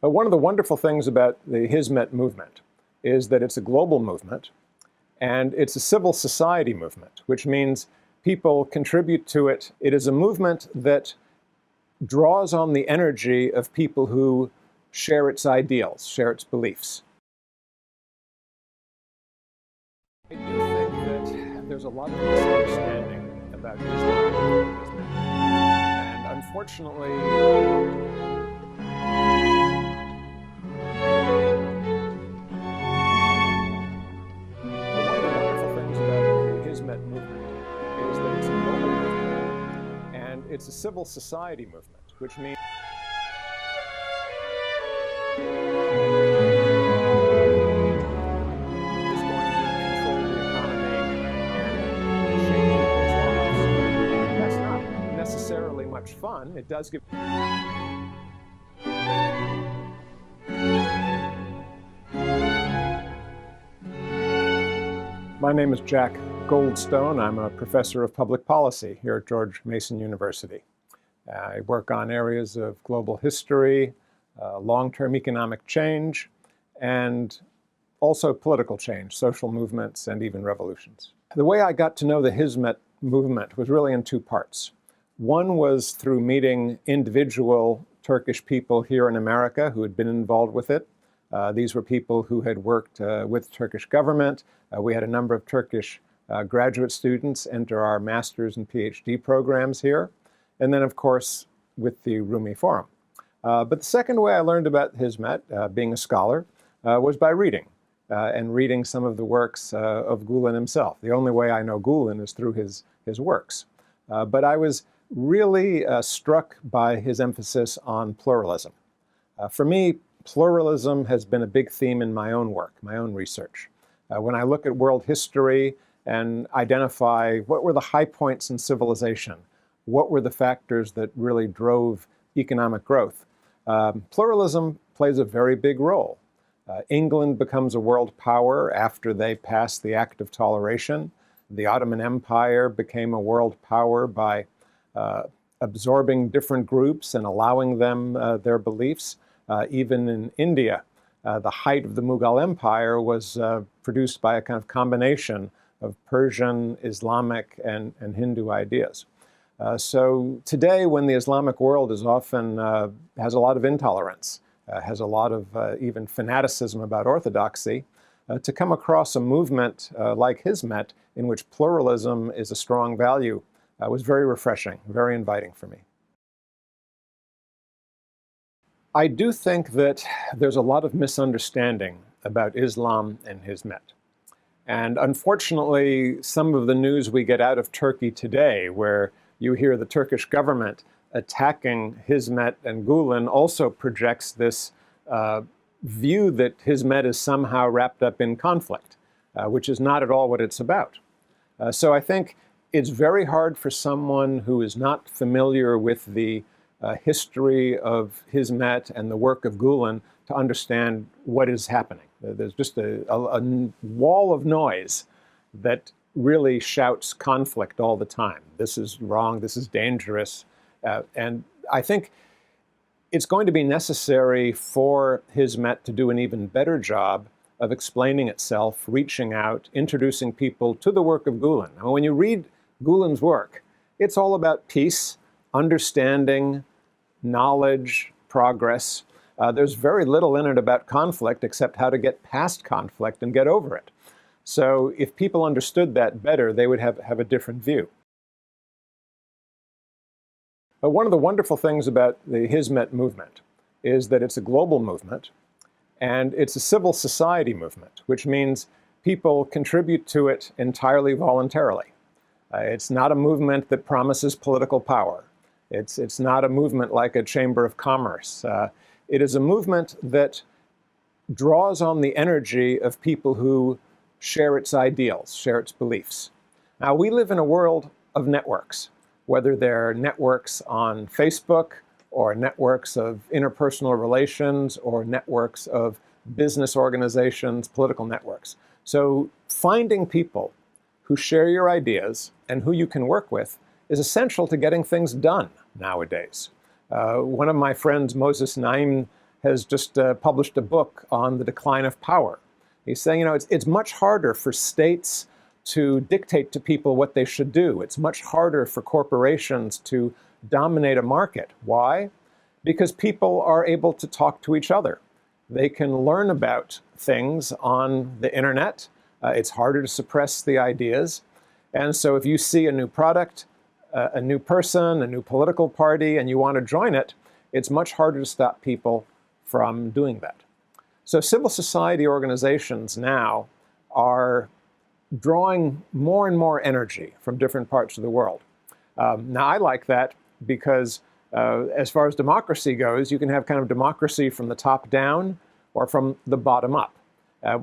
One of the wonderful things about the Hizmet movement is that it's a global movement and it's a civil society movement, which means people contribute to it. It is a movement that draws on the energy of people who share its ideals, share its beliefs. I do think that there's a lot of misunderstanding about Islam, and unfortunately, it's a civil society movement, which means it's going to control the economy and shape people's lives. That's not necessarily much fun. It does give. My name is Jack Goldstone. I'm a professor of public policy here at George Mason University. I work on areas of global history, long-term economic change, and also political change, social movements, and even revolutions. The way I got to know the Hizmet movement was really in two parts. One was through meeting individual Turkish people here in America who had been involved with it. These were people who had worked with the Turkish government. We had a number of Turkish graduate students enter our master's and PhD programs here. And then, of course, with the Rumi Forum. But the second way I learned about Hizmet, being a scholar, was by reading, and reading some of the works of Gülen himself. The only way I know Gülen is through his works. But I was really struck by his emphasis on pluralism. For me, pluralism has been a big theme in my own work, my own research. When I look at world history and identify what were the high points in civilization, what were the factors that really drove economic growth, pluralism plays a very big role. England becomes a world power after they pass the Act of Toleration. The Ottoman Empire became a world power by absorbing different groups and allowing them their beliefs. Even in India, the height of the Mughal Empire was produced by a kind of combination of Persian, Islamic, and Hindu ideas. So today, when the Islamic world is often has a lot of intolerance, has a lot of even fanaticism about orthodoxy, to come across a movement like Hizmet, in which pluralism is a strong value, was very refreshing, very inviting for me. I do think that there's a lot of misunderstanding about Islam and Hizmet. And unfortunately, some of the news we get out of Turkey today, where you hear the Turkish government attacking Hizmet and Gülen, also projects this view that Hizmet is somehow wrapped up in conflict, which is not at all what it's about. So I think it's very hard for someone who is not familiar with the history of Hizmet and the work of Gülen to understand what is happening. There's just a wall of noise that really shouts conflict all the time. This is wrong, this is dangerous. And I think it's going to be necessary for Hizmet to do an even better job of explaining itself, reaching out, introducing people to the work of Gülen. I mean, when you read Gülen's work, it's all about peace, understanding, knowledge, progress. There's very little in it about conflict except how to get past conflict and get over it. So if people understood that better, they would have a different view. But one of the wonderful things about the Hizmet movement is that it's a global movement and it's a civil society movement, which means people contribute to it entirely voluntarily. It's not a movement that promises political power. It's not a movement like a chamber of commerce. It is a movement that draws on the energy of people who share its ideals, share its beliefs. Now, we live in a world of networks, whether they're networks on Facebook or networks of interpersonal relations or networks of business organizations, political networks. So finding people who share your ideas and who you can work with is essential to getting things done nowadays. One of my friends, Moses Naim, has just published a book on the decline of power. He's saying, it's much harder for states to dictate to people what they should do. It's much harder for corporations to dominate a market. Why? Because people are able to talk to each other. They can learn about things on the internet. It's harder to suppress the ideas. And so if you see a new product, a new person, a new political party, and you want to join it, it's much harder to stop people from doing that. So civil society organizations now are drawing more and more energy from different parts of the world. Now, I like that because as far as democracy goes, you can have kind of democracy from the top down or from the bottom up.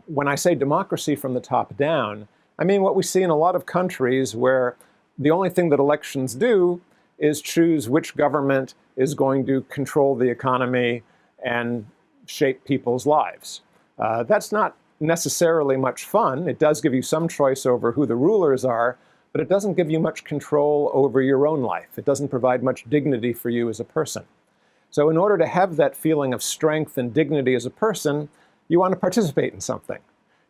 When I say democracy from the top down, I mean what we see in a lot of countries where the only thing that elections do is choose which government is going to control the economy and shape people's lives. That's not necessarily much fun. It does give you some choice over who the rulers are, but it doesn't give you much control over your own life. It doesn't provide much dignity for you as a person. So in order to have that feeling of strength and dignity as a person, you want to participate in something.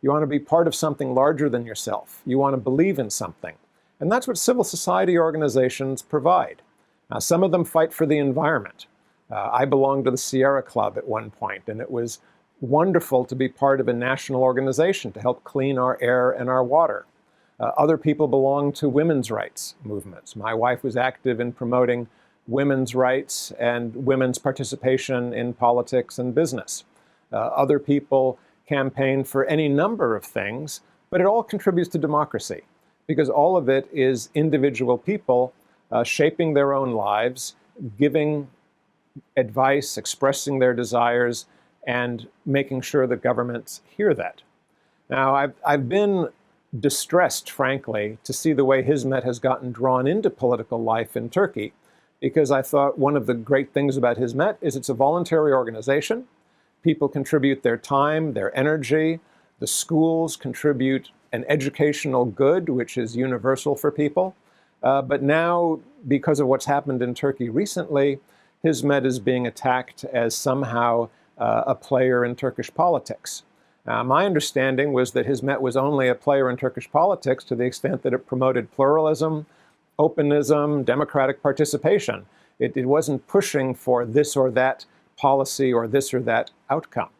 You want to be part of something larger than yourself. You want to believe in something. And that's what civil society organizations provide. Now, some of them fight for the environment. I belonged to the Sierra Club at one point, and it was wonderful to be part of a national organization to help clean our air and our water. Other people belong to women's rights movements. My wife was active in promoting women's rights and women's participation in politics and business. Other people campaign for any number of things, but it all contributes to democracy because all of it is individual people shaping their own lives, giving advice, expressing their desires, and making sure that governments hear that. Now, I've been distressed, frankly, to see the way Hizmet has gotten drawn into political life in Turkey, because I thought one of the great things about Hizmet is it's a voluntary organization. People contribute their time, their energy. The schools contribute an educational good, which is universal for people. But now, because of what's happened in Turkey recently, Hizmet is being attacked as somehow a player in Turkish politics. My understanding was that Hizmet was only a player in Turkish politics to the extent that it promoted pluralism, openism, democratic participation. It wasn't pushing for this or that policy or this or that outcome.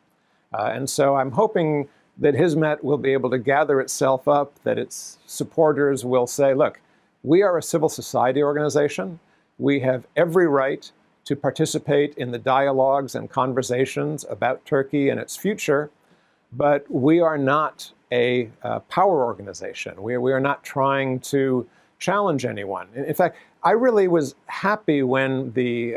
And so I'm hoping that Hizmet will be able to gather itself up, that its supporters will say, look, we are a civil society organization. We have every right to participate in the dialogues and conversations about Turkey and its future, but we are not a power organization. We are not trying to challenge anyone. In fact, I really was happy when the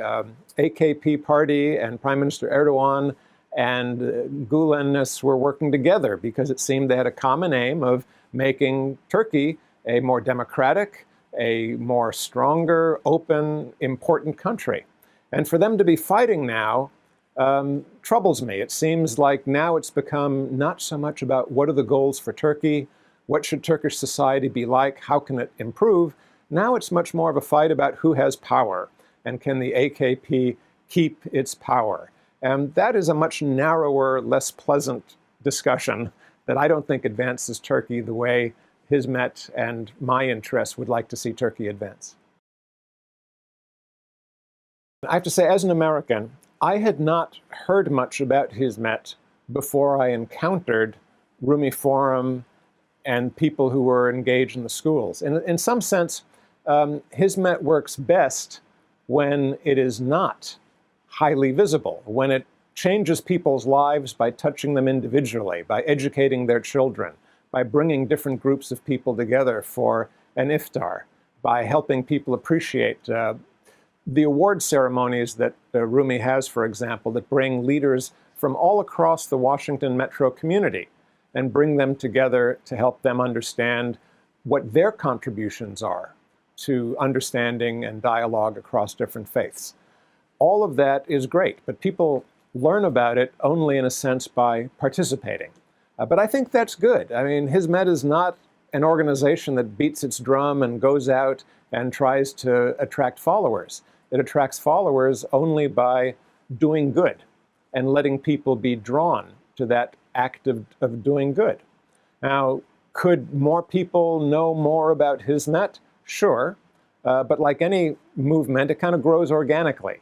AKP party and Prime Minister Erdogan and Gülen were working together because it seemed they had a common aim of making Turkey a more democratic, a more stronger, open, important country. And for them to be fighting now troubles me. It seems like now it's become not so much about what are the goals for Turkey, what should Turkish society be like, how can it improve. Now it's much more of a fight about who has power and can the AKP keep its power. And that is a much narrower, less pleasant discussion that I don't think advances Turkey the way Hizmet and my interests would like to see Turkey advance. I have to say, as an American, I had not heard much about Hizmet before I encountered Rumi Forum and people who were engaged in the schools. In some sense, Hizmet works best when it is not highly visible, when it changes people's lives by touching them individually, by educating their children, by bringing different groups of people together for an iftar, by helping people appreciate the award ceremonies that Rumi has, for example, that bring leaders from all across the Washington metro community and bring them together to help them understand what their contributions are to understanding and dialogue across different faiths. All of that is great, but people learn about it only in a sense by participating. But I think that's good. I mean, Hizmet is not an organization that beats its drum and goes out and tries to attract followers. It attracts followers only by doing good. and letting people be drawn to that act of doing good. Now, could more people know more about Hizmet? Sure. But like any movement, it kind of grows organically.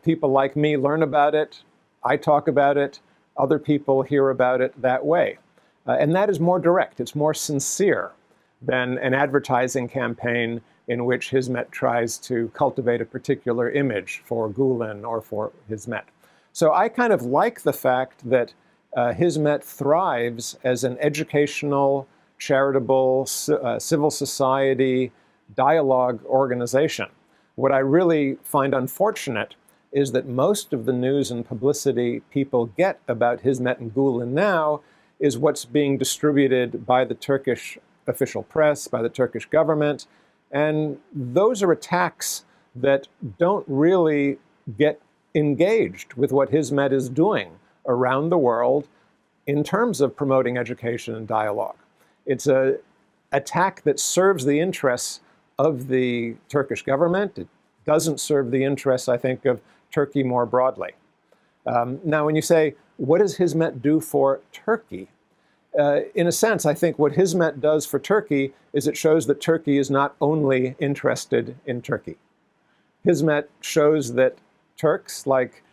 People like me learn about it, I talk about it, other people hear about it that way. And that is more direct, it's more sincere than an advertising campaign in which Hizmet tries to cultivate a particular image for Gülen or for Hizmet. So I kind of like the fact that Hizmet thrives as an educational, charitable, civil society, dialogue organization. What I really find unfortunate is that most of the news and publicity people get about Hizmet and Gülen now is what's being distributed by the Turkish official press, by the Turkish government, and those are attacks that don't really get engaged with what Hizmet is doing around the world in terms of promoting education and dialogue. It's an attack that serves the interests of the Turkish government. It doesn't serve the interests, I think, of Turkey more broadly. Now, when you say, what does Hizmet do for Turkey? In a sense, I think what Hizmet does for Turkey is it shows that Turkey is not only interested in Turkey. Hizmet shows that Turks, like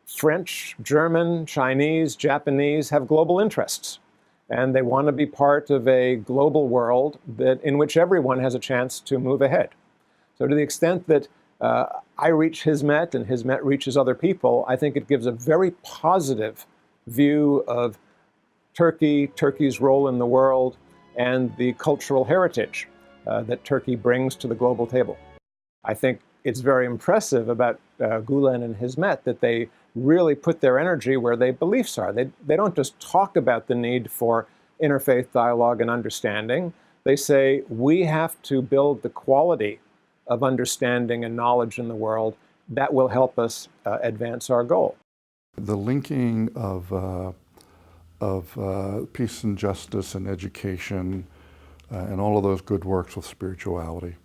French, German, Chinese, Japanese, have global interests. And they want to be part of a global world in which everyone has a chance to move ahead. So to the extent that I reach Hizmet and Hizmet reaches other people, I think it gives a very positive view of Turkey, Turkey's role in the world, and the cultural heritage that Turkey brings to the global table. I think it's very impressive about Gülen and Hizmet that they really put their energy where their beliefs are. They don't just talk about the need for interfaith dialogue and understanding. They say, we have to build the quality of understanding and knowledge in the world that will help us advance our goal. The linking of peace and justice and education and all of those good works with spirituality,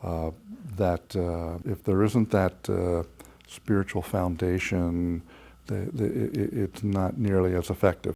that if there isn't that spiritual foundation, it's not nearly as effective.